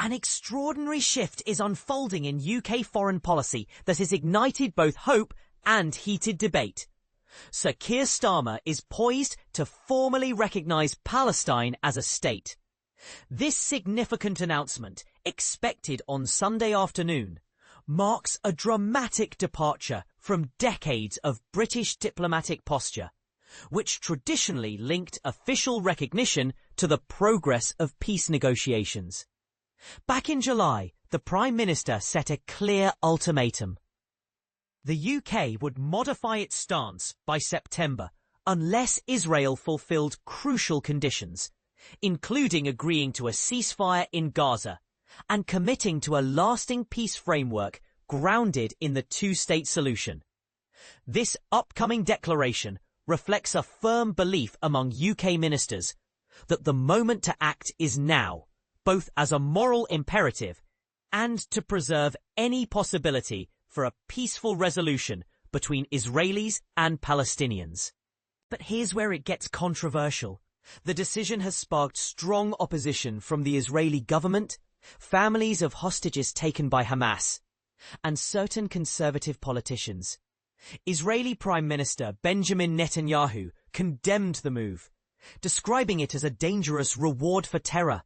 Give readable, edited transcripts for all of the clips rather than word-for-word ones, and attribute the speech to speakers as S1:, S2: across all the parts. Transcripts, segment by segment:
S1: An extraordinary shift is unfolding in UK foreign policy that has ignited both hope and heated debate. Sir Keir Starmer is poised to formally recognise Palestine as a state. This significant announcement, expected on Sunday afternoon, marks a dramatic departure from decades of British diplomatic posture, which traditionally linked official recognition to the progress of peace negotiations. Back in July, the Prime Minister set a clear ultimatum. The UK would modify its stance by September unless Israel fulfilled crucial conditions, including agreeing to a ceasefire in Gaza and committing to a lasting peace framework grounded in the two-state solution. This upcoming declaration reflects a firm belief among UK ministers that the moment to act is now, both as a moral imperative and to preserve any possibility for a peaceful resolution between Israelis and Palestinians. But here's where it gets controversial. The decision has sparked strong opposition from the Israeli government, families of hostages taken by Hamas, and certain conservative politicians. Israeli Prime Minister Benjamin Netanyahu condemned the move, describing it as a dangerous reward for terror.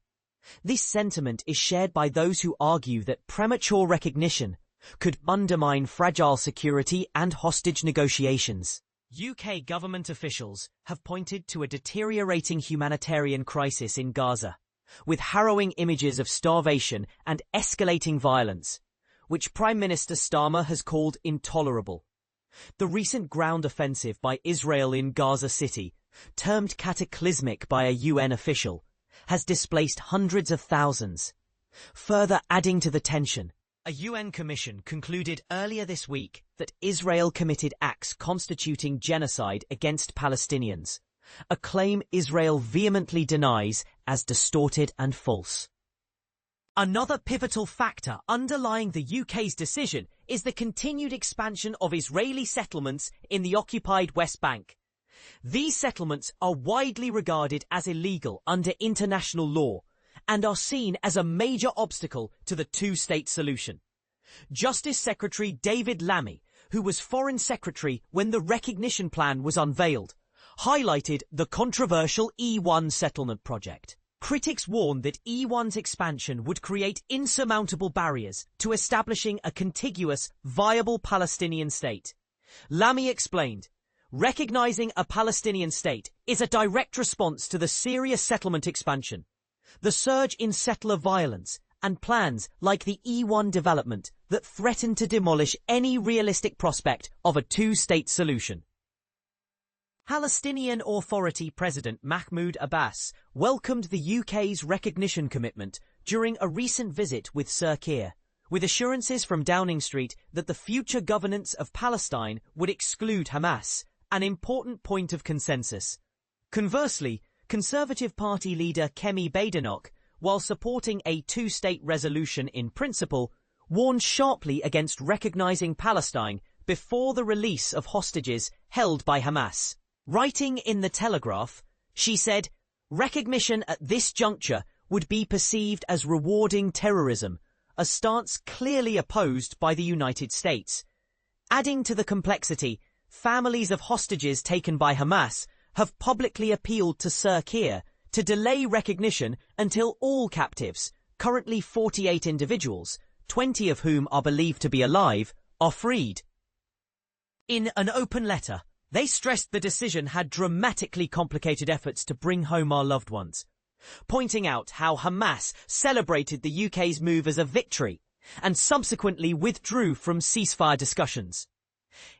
S1: This sentiment is shared by those who argue that premature recognition could undermine fragile security and hostage negotiations. UK government officials have pointed to a deteriorating humanitarian crisis in Gaza, with harrowing images of starvation and escalating violence, which Prime Minister Starmer has called intolerable. The recent ground offensive by Israel in Gaza City, termed cataclysmic by a UN official, has displaced hundreds of thousands. Further adding to the tension, a UN commission concluded earlier this week that Israel committed acts constituting genocide against Palestinians, a claim Israel vehemently denies as distorted and false. Another pivotal factor underlying the UK's decision is the continued expansion of Israeli settlements in the occupied West Bank. These settlements are widely regarded as illegal under international law and are seen as a major obstacle to the two-state solution. Justice Secretary David Lammy, who was Foreign Secretary when the recognition plan was unveiled, highlighted the controversial E1 settlement project. Critics warned that E1's expansion would create insurmountable barriers to establishing a contiguous, viable Palestinian state. Lammy explained, "Recognizing a Palestinian state is a direct response to the serious settlement expansion, the surge in settler violence, and plans like the E1 development that threaten to demolish any realistic prospect of a two-state solution." Palestinian Authority President Mahmoud Abbas welcomed the UK's recognition commitment during a recent visit with Sir Keir, with assurances from Downing Street that the future governance of Palestine would exclude Hamas, an important point of consensus. Conversely, Conservative Party leader Kemi Badenoch, while supporting a two-state resolution in principle, warned sharply against recognising Palestine before the release of hostages held by Hamas. Writing in The Telegraph, she said, "Recognition at this juncture would be perceived as rewarding terrorism, a stance clearly opposed by the United States." Adding to the complexity, families of hostages taken by Hamas have publicly appealed to Sir Keir to delay recognition until all captives, currently 48 individuals, 20 of whom are believed to be alive, are freed. In an open letter, they stressed the decision had dramatically complicated efforts to bring home our loved ones, pointing out how Hamas celebrated the UK's move as a victory and subsequently withdrew from ceasefire discussions.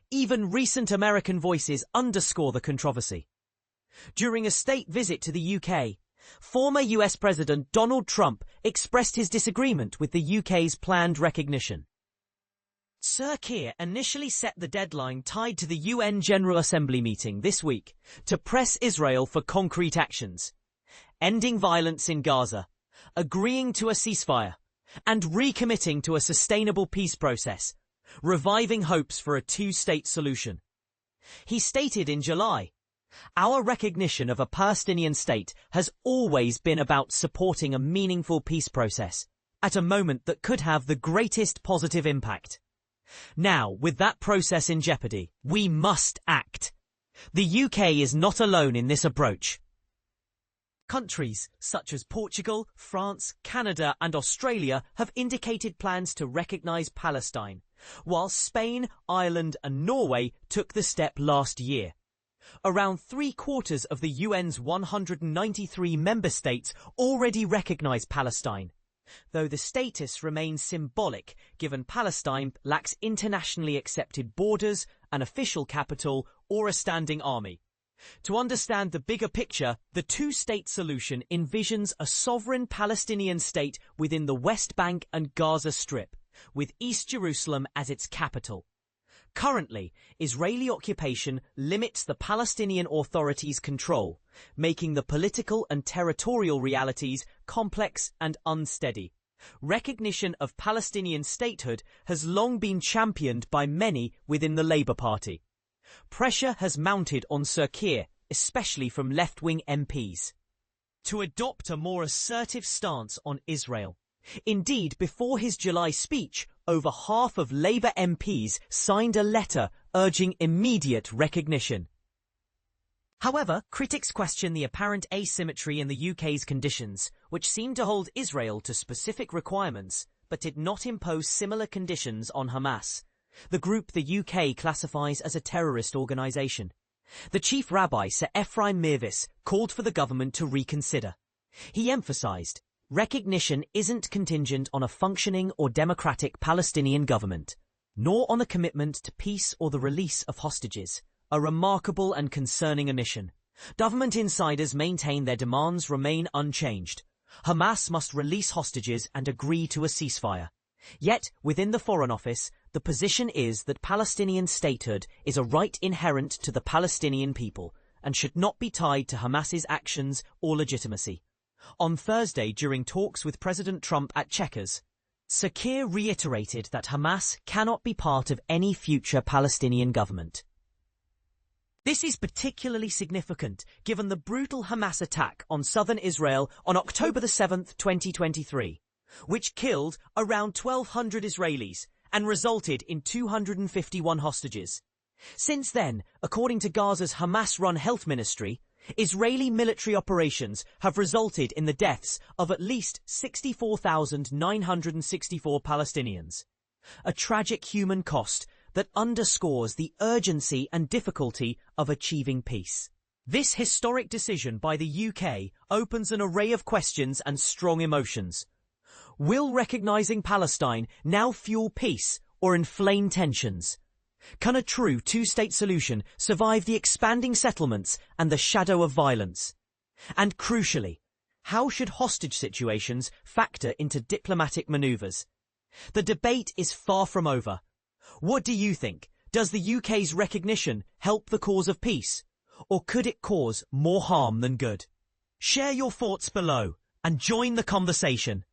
S1: Even recent American voices underscore the controversy. During a state visit to the UK, former US President Donald Trump expressed his disagreement with the UK's planned recognition. Sir Keir initially set the deadline tied to the UN General Assembly meeting this week to press Israel for concrete actions, ending violence in Gaza, agreeing to a ceasefire, and recommitting to a sustainable peace process, reviving hopes for a two-state solution. He stated in July, "Our recognition of a Palestinian state has always been about supporting a meaningful peace process, at a moment that could have the greatest positive impact. Now, with that process in jeopardy, we must act. The UK is not alone in this approach. Countries such as Portugal, France, Canada and Australia have indicated plans to recognise Palestine, while Spain, Ireland and Norway took the step last year. Around 3/4 of the UN's 193 member states already recognise Palestine, though the status remains symbolic given Palestine lacks internationally accepted borders, an official capital or a standing army. To understand the bigger picture, the two-state solution envisions a sovereign Palestinian state within the West Bank and Gaza Strip, with East Jerusalem as its capital. Currently, Israeli occupation limits the Palestinian Authority's control, making the political and territorial realities complex and unsteady. Recognition of Palestinian statehood has long been championed by many within the Labour Party. Pressure has mounted on Sir Keir, especially from left-wing MPs, to adopt a more assertive stance on Israel. Indeed, before his July speech, over half of Labour MPs signed a letter urging immediate recognition. However, critics question the apparent asymmetry in the UK's conditions, which seem to hold Israel to specific requirements, but did not impose similar conditions on Hamas, the group the UK classifies as a terrorist organisation. The chief rabbi, Sir Ephraim Mirvis, called for the government to reconsider. He emphasised, recognition isn't contingent on a functioning or democratic Palestinian government, nor on a commitment to peace or the release of hostages, a remarkable and concerning omission. Government insiders maintain their demands remain unchanged. Hamas must release hostages and agree to a ceasefire. Yet, within the Foreign Office, the position is that Palestinian statehood is a right inherent to the Palestinian people and should not be tied to Hamas's actions or legitimacy. On Thursday, during talks with President Trump at Chequers, Sir Keir reiterated that Hamas cannot be part of any future Palestinian government. This is particularly significant given the brutal Hamas attack on southern Israel on October 7, 2023, which killed around 1,200 Israelis and resulted in 251 hostages. Since then, according to Gaza's Hamas-run health ministry, Israeli military operations have resulted in the deaths of at least 64,964 Palestinians. A tragic human cost that underscores the urgency and difficulty of achieving peace. This historic decision by the UK opens an array of questions and strong emotions. Will recognising Palestine now fuel peace or inflame tensions? Can a true two-state solution survive the expanding settlements and the shadow of violence? And crucially, how should hostage situations factor into diplomatic manoeuvres? The debate is far from over. What do you think? Does the UK's recognition help the cause of peace? Or could it cause more harm than good? Share your thoughts below and join the conversation.